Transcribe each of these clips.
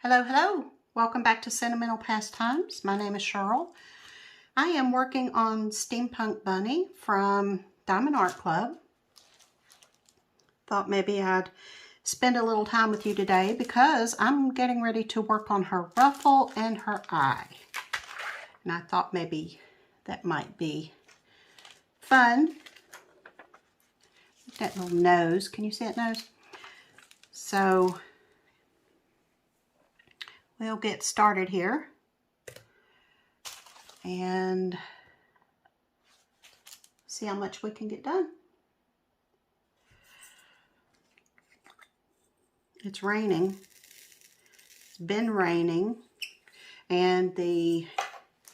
Hello, hello. Welcome back to Sentimental Pastimes. My name is Cheryl. I am working on Steampunk Bunny from Diamond Art Club. Thought maybe I'd spend a little time with you today because I'm getting ready to work on her ruffle and her eye. And I thought maybe that might be fun. That little nose. Can you see that nose? So we'll get started here and see how much we can get done. It's raining. It's been raining and the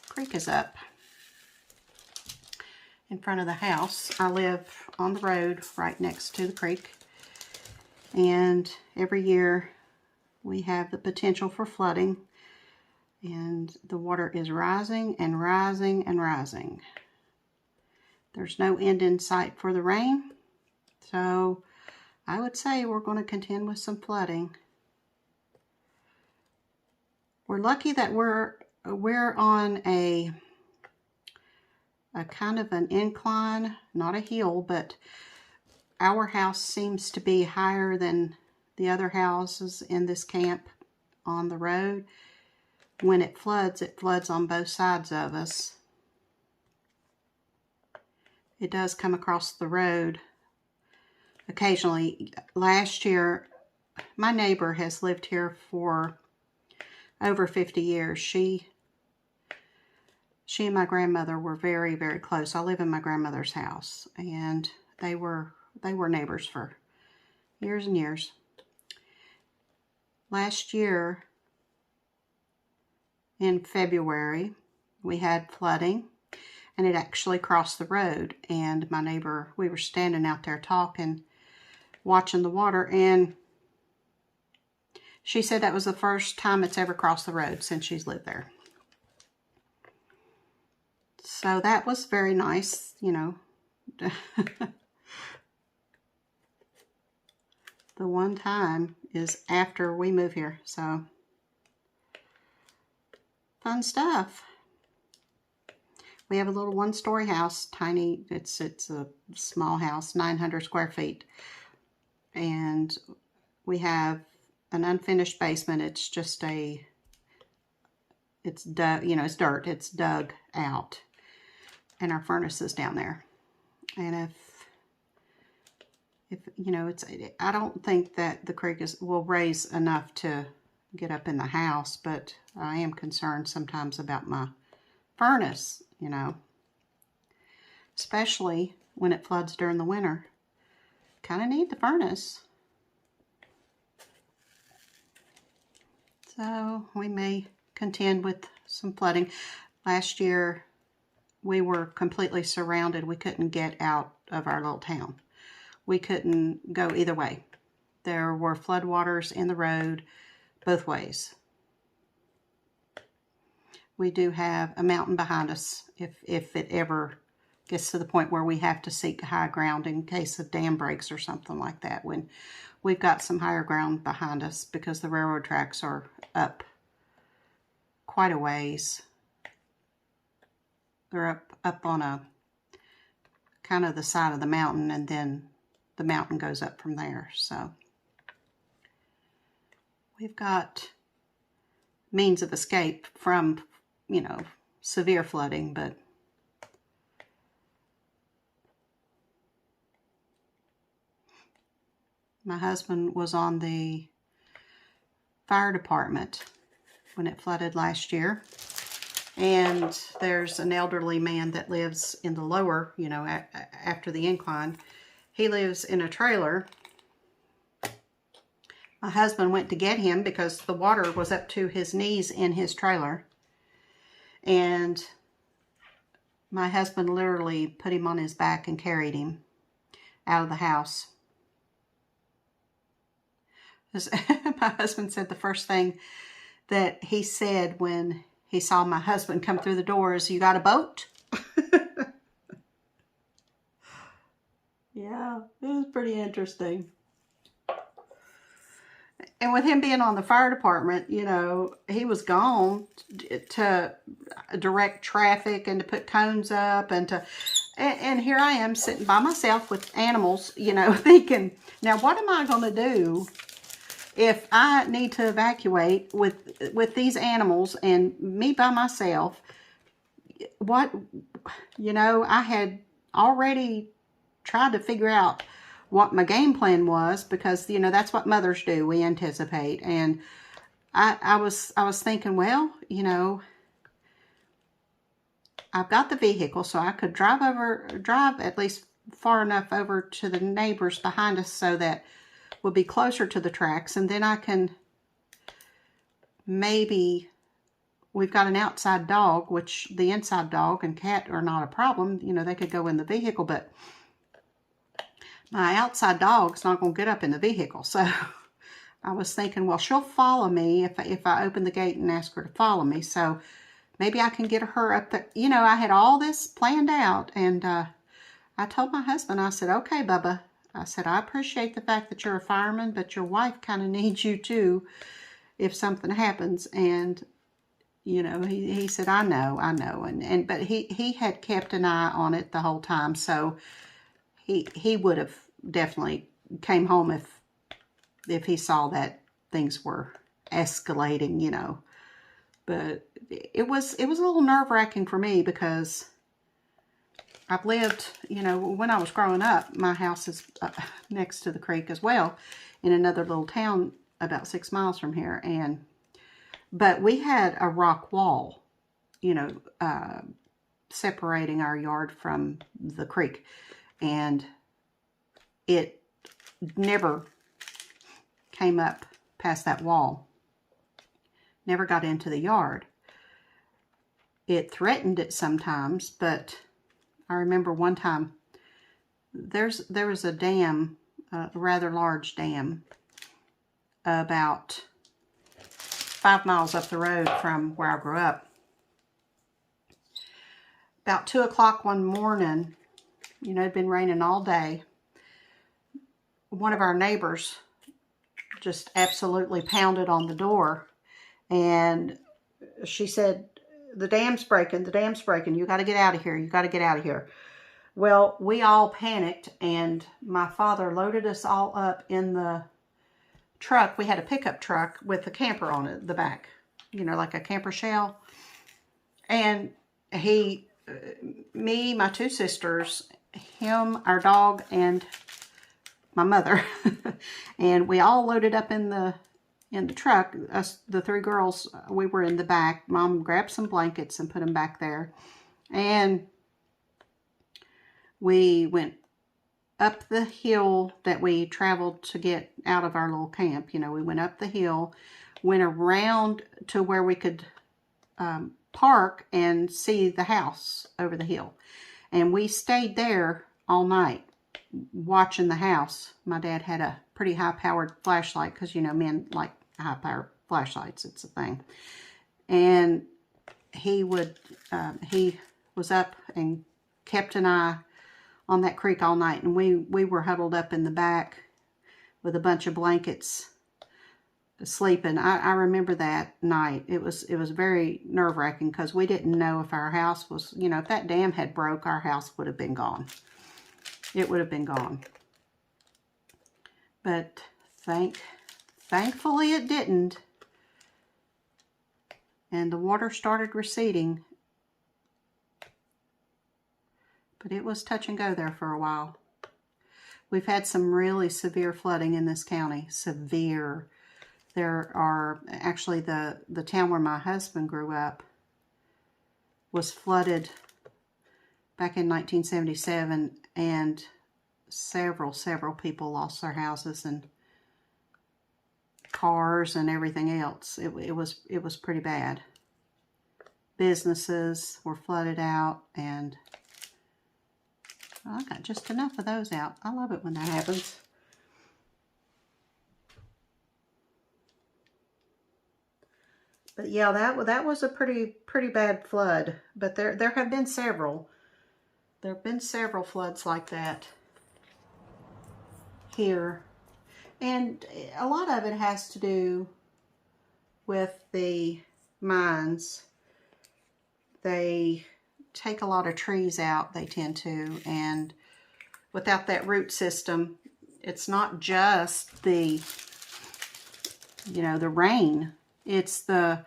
creek is up in front of the house. I live on the road right next to the creek, and every year we have the potential for flooding, and the water is rising and rising and rising. There's no end in sight for the rain, so I would say we're going to contend with some flooding. We're lucky that we're on a kind of an incline, not a hill, but our house seems to be higher than the other houses in this camp on the road. When it floods on both sides of us. It does come across the road occasionally. Last year, my neighbor has lived here for over 50 years. She and my grandmother were very, very close. I live in my grandmother's house, and they were neighbors for years and years. Last year, in February, we had flooding, and it actually crossed the road, and my neighbor, we were standing out there talking, watching the water, and she said that was the first time it's ever crossed the road since she's lived there. So that was very nice, you know. The one time is after we move here, so fun stuff. We have a little one-story house, tiny. It's a small house, 900 square feet, and we have an unfinished basement. It's just it's dug, you know, it's dirt. It's dug out, and our furnace is down there. And if you know, I don't think that the creek will raise enough to get up in the house, but I am concerned sometimes about my furnace, you know, especially when it floods during the winter. Kind of need the furnace. So we may contend with some flooding. Last year we were completely surrounded. We couldn't get out of our little town. We couldn't go either way. There were floodwaters in the road both ways. We do have a mountain behind us if it ever gets to the point where we have to seek high ground in case a dam breaks or something like that. When we've got some higher ground behind us because the railroad tracks are up quite a ways. They're up on a kind of the side of the mountain, and then the mountain goes up from there. So we've got means of escape from, you know, severe flooding, but my husband was on the fire department when it flooded last year, and there's an elderly man that lives in the lower, you know, after the incline. He lives in a trailer. My husband went to get him because the water was up to his knees in his trailer. And my husband literally put him on his back and carried him out of the house. My husband said the first thing that he said when he saw my husband come through the door is, "You got a boat?" Yeah, it was pretty interesting. And with him being on the fire department, you know, he was gone to direct traffic and to put cones up and to, and here I am sitting by myself with animals, you know, thinking, now what am I going to do if I need to evacuate with these animals and me by myself? What, you know, I had already tried to figure out what my game plan was, because, you know, that's what mothers do. We anticipate. And I was thinking, well, you know, I've got the vehicle, so I could drive at least far enough over to the neighbors behind us so that we'll be closer to the tracks. And then I can maybe, we've got an outside dog, which the inside dog and cat are not a problem. You know, they could go in the vehicle, but my outside dog's not going to get up in the vehicle. So I was thinking, well, she'll follow me if I open the gate and ask her to follow me. So maybe I can get her up there. You know, I had all this planned out, and I told my husband, I said, okay, Bubba. I said, I appreciate the fact that you're a fireman, but your wife kind of needs you too if something happens. And, you know, he said, I know. But he had kept an eye on it the whole time. So he would have definitely came home if he saw that things were escalating, you know. But it was a little nerve-wracking for me, because I've lived, you know, when I was growing up, my house is next to the creek as well, in another little town about 6 miles from here. But we had a rock wall, you know, separating our yard from the creek. And it never came up past that wall. Never got into the yard. It threatened it sometimes, but I remember one time there was a dam, a rather large dam, about 5 miles up the road from where I grew up. About 2 o'clock one morning, you know, it'd been raining all day. One of our neighbors just absolutely pounded on the door, and she said, the dam's breaking, you got to get out of here, Well, we all panicked, and my father loaded us all up in the truck. We had a pickup truck with a camper on it, the back, you know, like a camper shell. And me, my 2 sisters, him, our dog, and my mother, and we all loaded up in the truck. Us, the 3 girls, we were in the back. Mom grabbed some blankets and put them back there, and we went up the hill that we traveled to get out of our little camp. You know, we went up the hill, went around to where we could park and see the house over the hill. And we stayed there all night watching the house. My dad had a pretty high-powered flashlight, because, you know, men like high-powered flashlights. It's a thing. And he was up and kept an eye on that creek all night. And we were huddled up in the back with a bunch of blankets sleeping. I remember that night. It was very nerve-wracking, because we didn't know if our house was, you know, if that dam had broke, our house would have been gone. It would have been gone. But thankfully it didn't. And the water started receding. But it was touch and go there for a while. We've had some really severe flooding in this county. Severe. There are, actually, the town where my husband grew up was flooded back in 1977, and several people lost their houses and cars and everything else. It was pretty bad. Businesses were flooded out, and I got just enough of those out. I love it when that happens. But yeah, that was a pretty bad flood. But there have been several. There have been several floods like that here. And a lot of it has to do with the mines. They take a lot of trees out, they tend to, and without that root system, it's not just the, you know, the rain. It's the,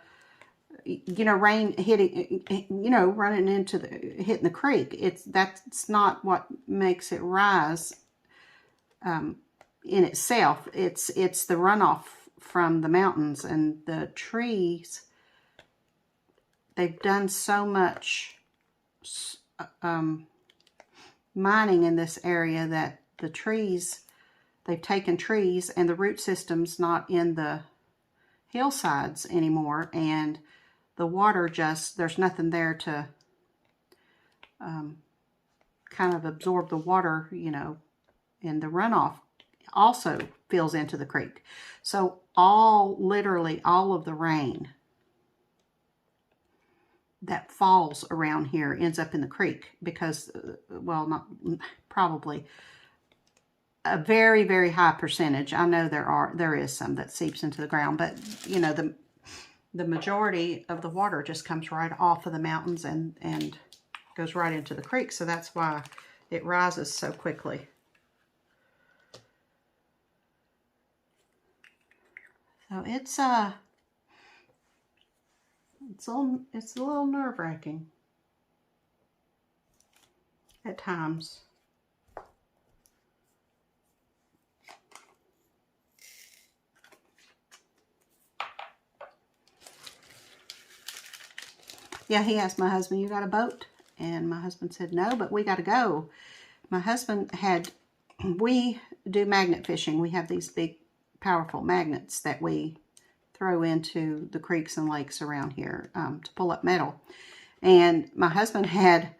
you know, rain hitting, you know, running into the, hitting the creek. That's not what makes it rise in itself. It's the runoff from the mountains and the trees. They've done so much mining in this area that the trees, they've taken trees and the root system's not in the hillsides anymore, and the water just, there's nothing there to kind of absorb the water, you know, and the runoff also fills into the creek. So literally all of the rain that falls around here ends up in the creek because, well, not probably a very, very high percentage. I know there is some that seeps into the ground, but you know, the majority of the water just comes right off of the mountains and goes right into the creek. So that's why it rises so quickly. So it's a little nerve-wracking at times. Yeah, he asked my husband, "You got a boat?" And my husband said, "No, but we got to go." My husband we do magnet fishing. We have these big, powerful magnets that we throw into the creeks and lakes around here to pull up metal. And my husband had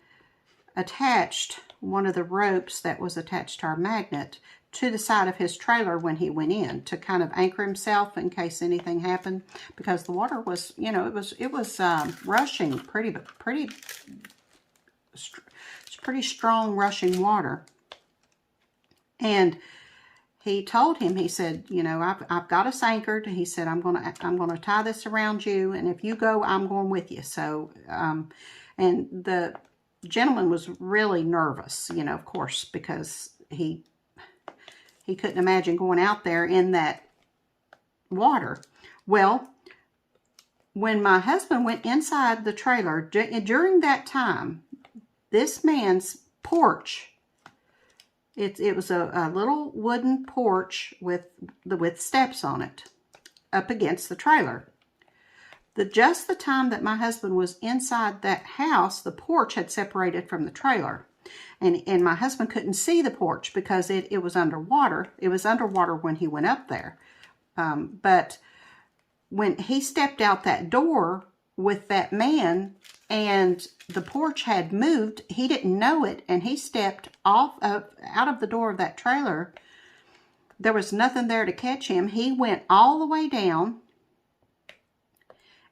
attached one of the ropes that was attached to our magnet to the side of his trailer when he went in to kind of anchor himself in case anything happened, because the water was, you know, it was rushing pretty strong rushing water. And he told him, he said, you know, I've got us anchored. He said, I'm gonna tie this around you, and if you go, I'm going with you. So and the gentleman was really nervous, you know, of course, because he couldn't imagine going out there in that water. Well, when my husband went inside the trailer, during that time, this man's porch, it was a little wooden porch with steps on it up against the trailer. Just the time that my husband was inside that house, the porch had separated from the trailer. And my husband couldn't see the porch because it was underwater. It was underwater when he went up there. But when he stepped out that door with that man and the porch had moved, he didn't know it, and he stepped out of the door of that trailer. There was nothing there to catch him. He went all the way down,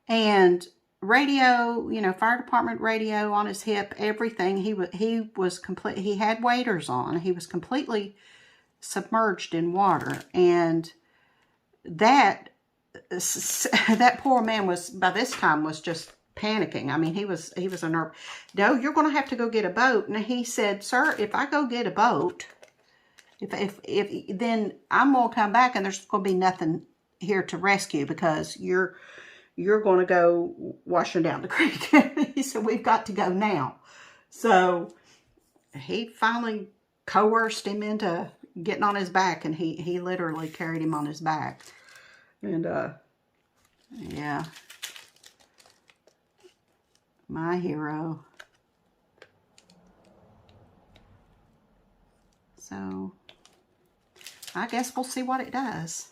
and radio, you know, fire department radio on his hip, everything. He was complete. He had waders on. He was completely submerged in water, and that poor man was, by this time, was just panicking. I mean, he was a nerve. "No, you're going to have to go get a boat." And he said, "Sir, if I go get a boat, if then I'm going to come back and there's going to be nothing here to rescue because you're going to go washing down the creek." He said, "We've got to go now." So he finally coerced him into getting on his back, and he literally carried him on his back. And yeah, my hero. So I guess we'll see what it does.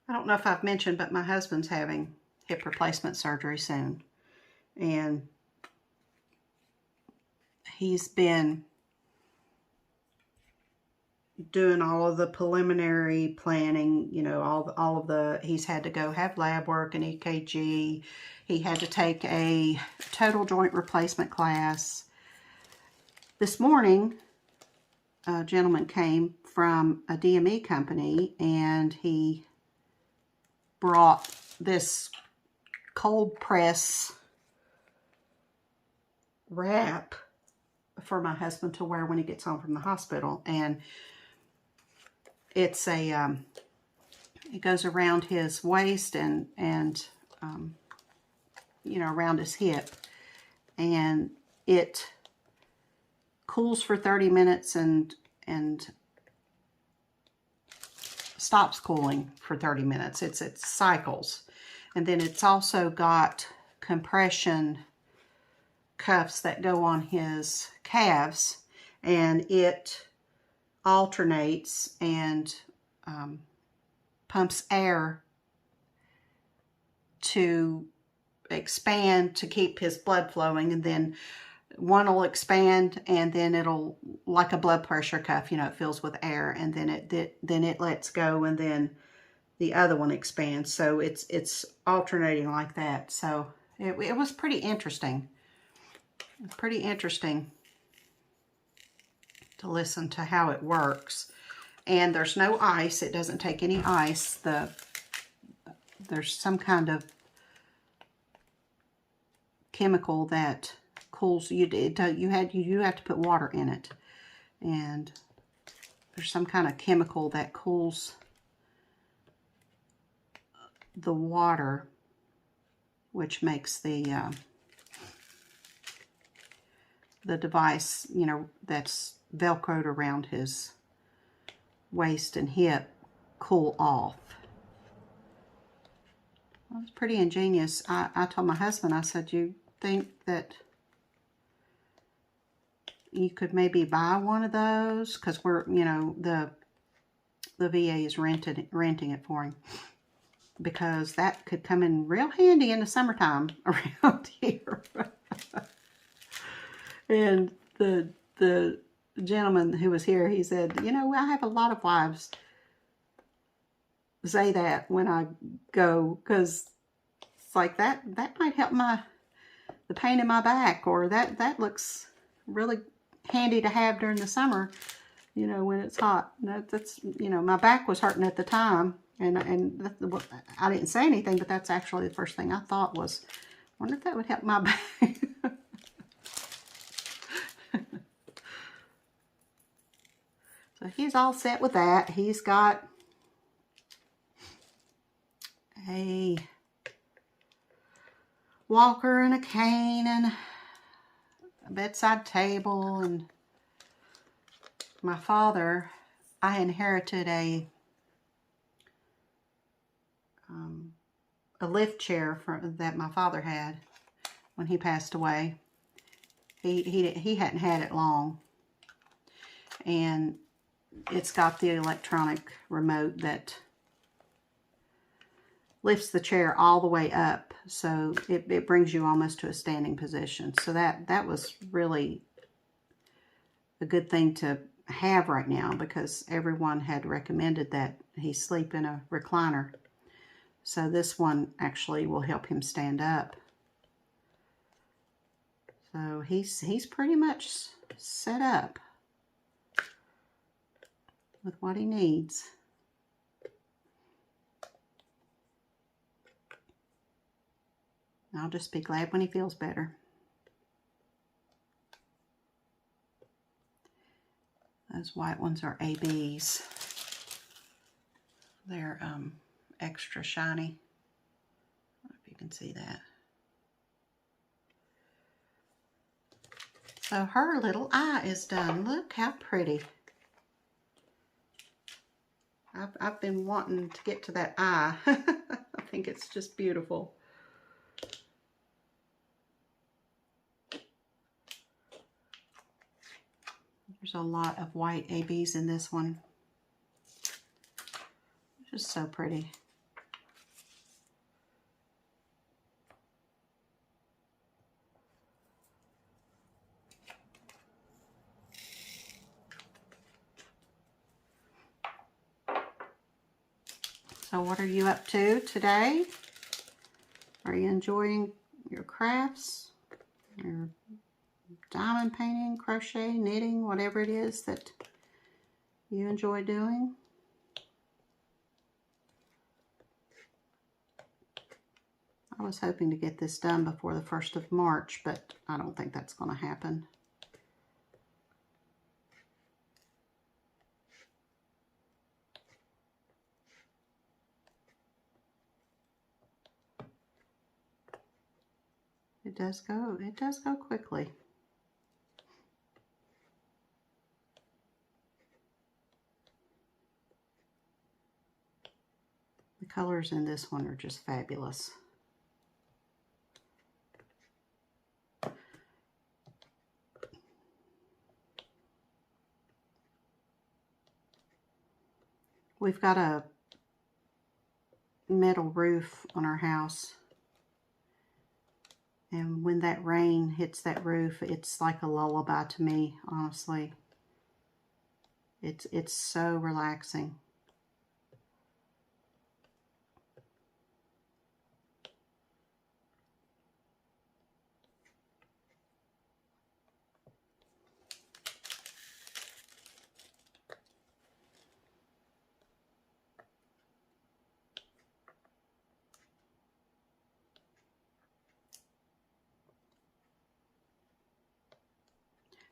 I don't know if I've mentioned, but my husband's having hip replacement surgery soon. And he's been doing all of the preliminary planning, you know, all of the, he's had to go have lab work and EKG. He had to take a total joint replacement class. This morning, a gentleman came from a DME company and he brought this cold press wrap for my husband to wear when he gets home from the hospital. And it's a, it goes around his waist and you know, around his hip. And it cools for 30 minutes and stops cooling for 30 minutes. It cycles. And then it's also got compression cuffs that go on his calves, and it alternates and pumps air to expand to keep his blood flowing, and then one will expand and then it'll, like a blood pressure cuff, you know, it fills with air, and then it lets go, and then the other one expands. So it's alternating like that. So it was pretty interesting. Pretty interesting to listen to how it works. And there's no ice. It doesn't take any ice. There's some kind of chemical that cools you. You have to put water in it, and there's some kind of chemical that cools the water, which makes the device, you know, that's velcroed around his waist and hip, cool off. Well, it's pretty ingenious. I told my husband, I said, you think that you could maybe buy one of those? Because we're, you know, the VA is renting it for him. Because that could come in real handy in the summertime around here. And the gentleman who was here, he said, you know, I have a lot of wives say that when I go, because it's like that might help the pain in my back, or that looks really handy to have during the summer, you know, when it's hot. That's, you know, my back was hurting at the time, and I didn't say anything, but that's actually the first thing I thought was, I wonder if that would help my back. So he's all set with that. He's got a walker and a cane and a bedside table. And my father, I inherited a lift chair that my father had when he passed away. He hadn't had it long, and it's got the electronic remote that lifts the chair all the way up, so it brings you almost to a standing position. So that was really a good thing to have right now, because everyone had recommended that he sleep in a recliner. So this one actually will help him stand up. So he's pretty much set up with what he needs. I'll just be glad when he feels better. Those white ones are ABs. They're extra shiny. I don't know if you can see that. So her little eye is done. Look how pretty. I've been wanting to get to that eye. I think it's just beautiful. There's a lot of white ABs in this one. Just so pretty. So what are you up to today? Are you enjoying your crafts? Your diamond painting, crochet, knitting, whatever it is that you enjoy doing? I was hoping to get this done before the 1st of March, but I don't think that's going to happen. It does go quickly. The colors in this one are just fabulous. We've got a metal roof on our house, and when that rain hits that roof, it's like a lullaby to me, honestly. It's so relaxing.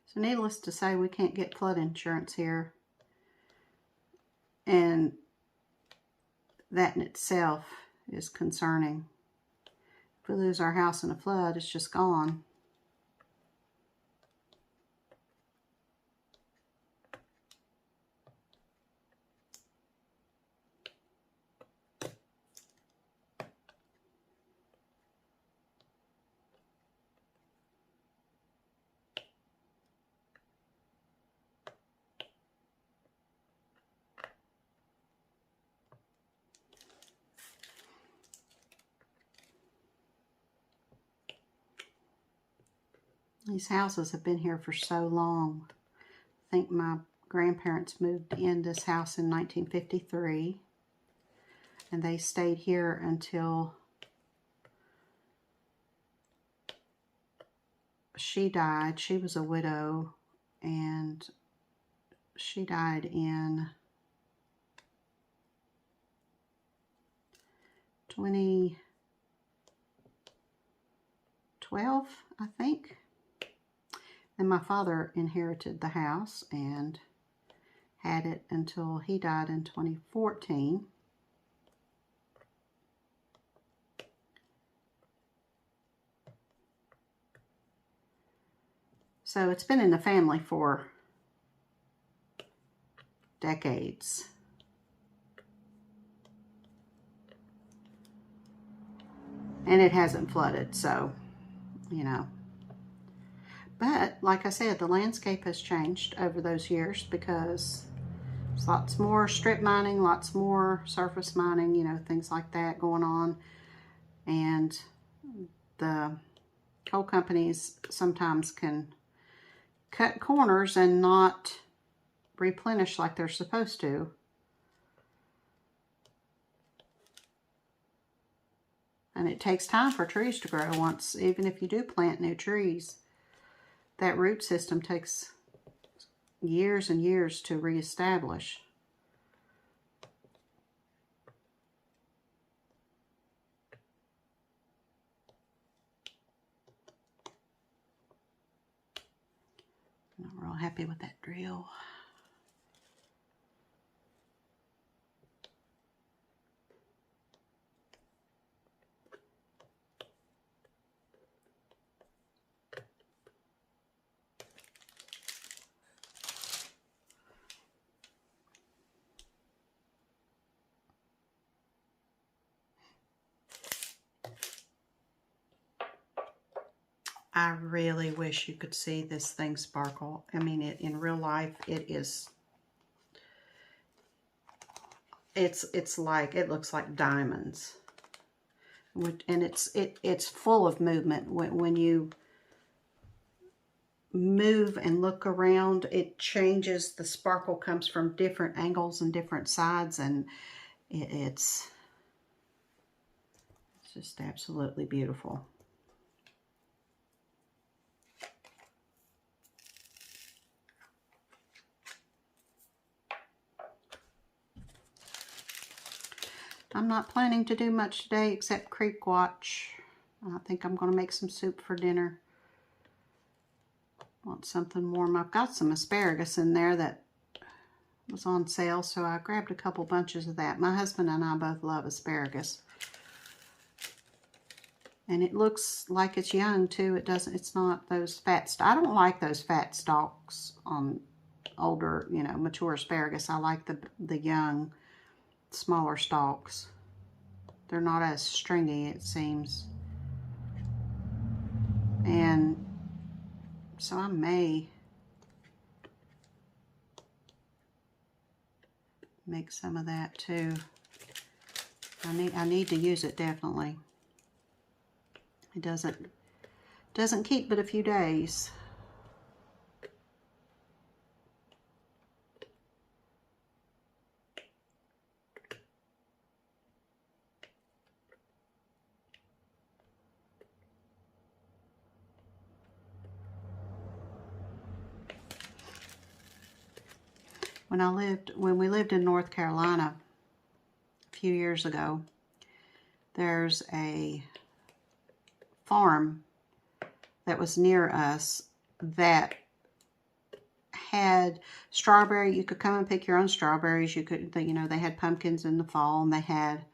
So needless to say, we can't get flood insurance here. And that in itself is concerning. If we lose our house in a flood, it's just gone. These houses have been here for so long. I think my grandparents moved in this house in 1953, and they stayed here until she died. She was a widow, and she died in 2012, I think. And my father inherited the house and had it until he died in 2014. So it's been in the family for decades. And it hasn't flooded, so, you know. But, like I said, the landscape has changed over those years because there's lots more strip mining, lots more surface mining, you know, things like that going on. And the coal companies sometimes can cut corners and not replenish like they're supposed to. And it takes time for trees to grow once, even if you do plant new trees. That root system takes years and years to reestablish. I'm not real happy with that drill. I really wish you could see this thing sparkle. I mean, in real life, it's like, it looks like diamonds. And it's full of movement. When you move and look around, it changes. The sparkle comes from different angles and different sides, and it's It's just absolutely beautiful. I'm not planning to do much today except creek watch. I think I'm going to make some soup for dinner. Want something warm. I've got some asparagus in there that was on sale, so I grabbed a couple bunches of that. My husband and I both love asparagus. And it looks like it's young too. It's not those fat, I don't like those fat stalks on older, you know, mature asparagus. I like the young, smaller stalks. They're not as stringy, it seems. And so I may make some of that too. I need to use it definitely. It doesn't keep but a few days. When we lived in North Carolina a few years ago, there's a farm that was near us that had strawberry. You could come and pick your own strawberries. You could, you know, they had pumpkins in the fall, and they had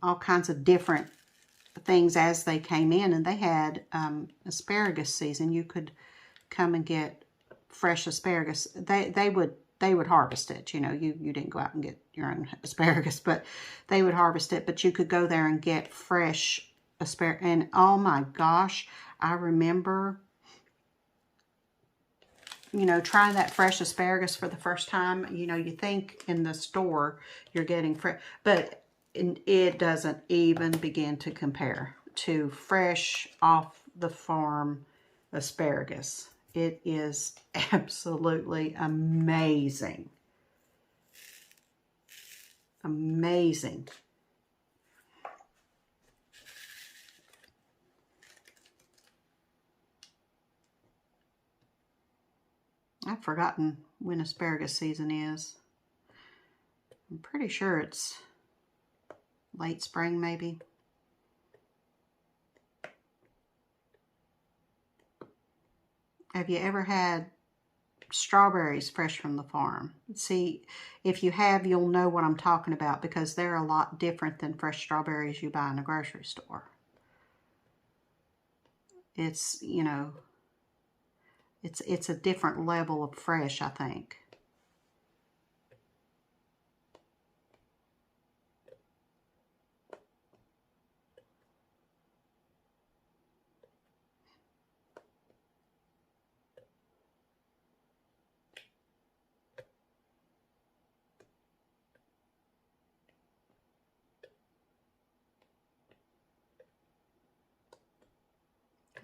all kinds of different things as they came in, and they had asparagus season. You could come and get fresh asparagus. They would harvest it. You know, you didn't go out and get your own asparagus, but they would harvest it. But you could go there and get fresh asparagus. And oh my gosh, I remember, you know, trying that fresh asparagus for the first time. You know, you think in the store you're getting fresh, but it doesn't even begin to compare to fresh off the farm asparagus. It is absolutely amazing. Amazing. I've forgotten when asparagus season is. I'm pretty sure it's late spring, maybe. Have you ever had strawberries fresh from the farm? See, if you have, you'll know what I'm talking about, because they're a lot different than fresh strawberries you buy in a grocery store. It's, you know, it's a different level of fresh, I think.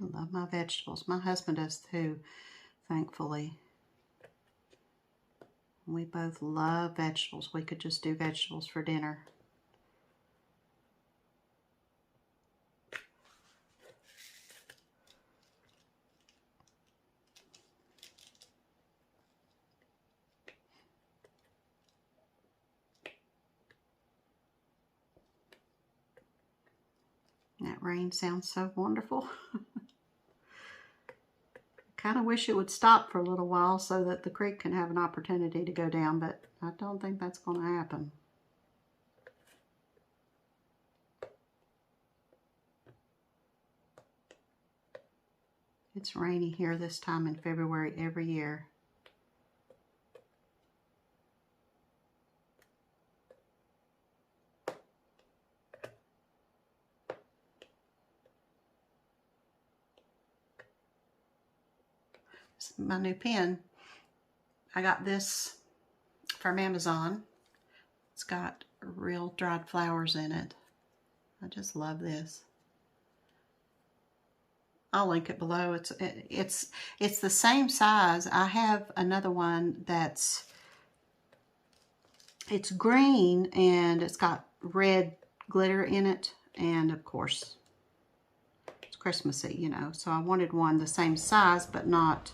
I love my vegetables. My husband does too, thankfully. We both love vegetables. We could just do vegetables for dinner. That rain sounds so wonderful. Kind of wish it would stop for a little while so that the creek can have an opportunity to go down, but I don't think that's going to happen. It's rainy here this time in February every year. This is my new pen. I got this from Amazon. It's got real dried flowers in it. I just love this. I'll link it below. It's the same size. I have another one it's green and it's got red glitter in it. and of course it's Christmassy, you know, so I wanted one the same size but not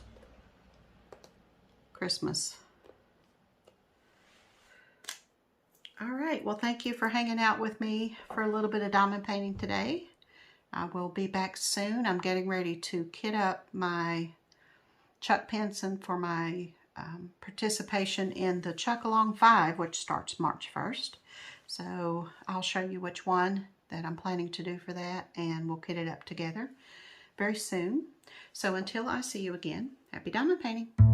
Christmas. All right, well, thank you for hanging out with me for a little bit of diamond painting today. I will be back soon. I'm getting ready to kit up my Chuck Pinson for my participation in the Chuck Along 5, which starts March 1st. So I'll show you which one that I'm planning to do for that, and we'll kit it up together very soon. So until I see you again, happy diamond painting.